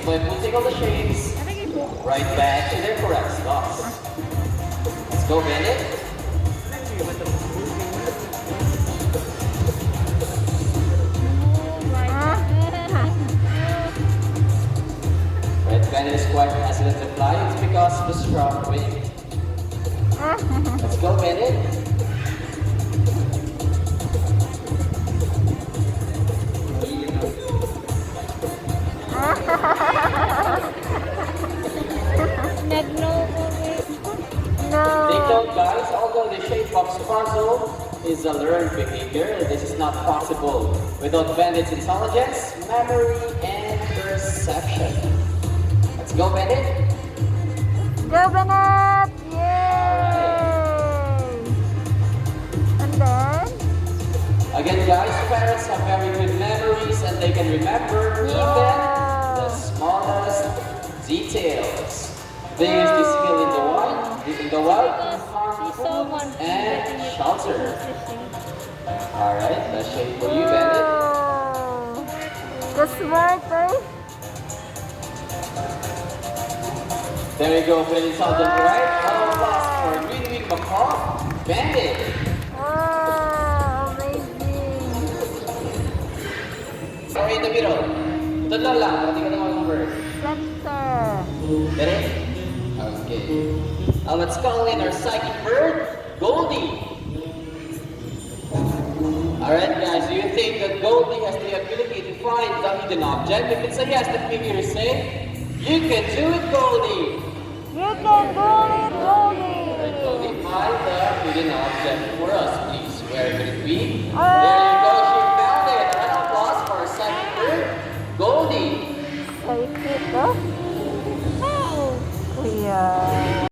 by putting all the shapes right back to their correct spots. Let's go, Bennett. Red Bennett is quite hesitant to fly. It's because of the strong wind. Let's go, Bennett. Take note, guys, although the shape of sparkle is a learned behavior, this is not possible without Bennett's intelligence, memory, and perception. Let's go, Bennett. Go, Bennett! Yay! And then? Again, guys, parents have very good memories and they can remember even the smallest details. They use this skill in the wild to farm food and shelter. Alright, let's shape for you, Bennett. Wow. That's smart, right? There you go, pretty intelligent, right? All applause for Greenwing Macaw, Bennett. Wow, amazing. Sorry, in the middle. Tudlo lang, pati ka naman ng bird. Center. Bennett? Okay. Now let's call in our psychic bird, Goldie. Alright guys, do you think that Goldie has the ability to find the hidden object? If it's a yes, the figure say, you can do it, Goldie. You can do it, Goldie. Alright, Goldie, find the hidden object for us, please. Where could it be? Oh. There you go, she found it. Round of applause for our psychic bird, Goldie. Psychic, huh?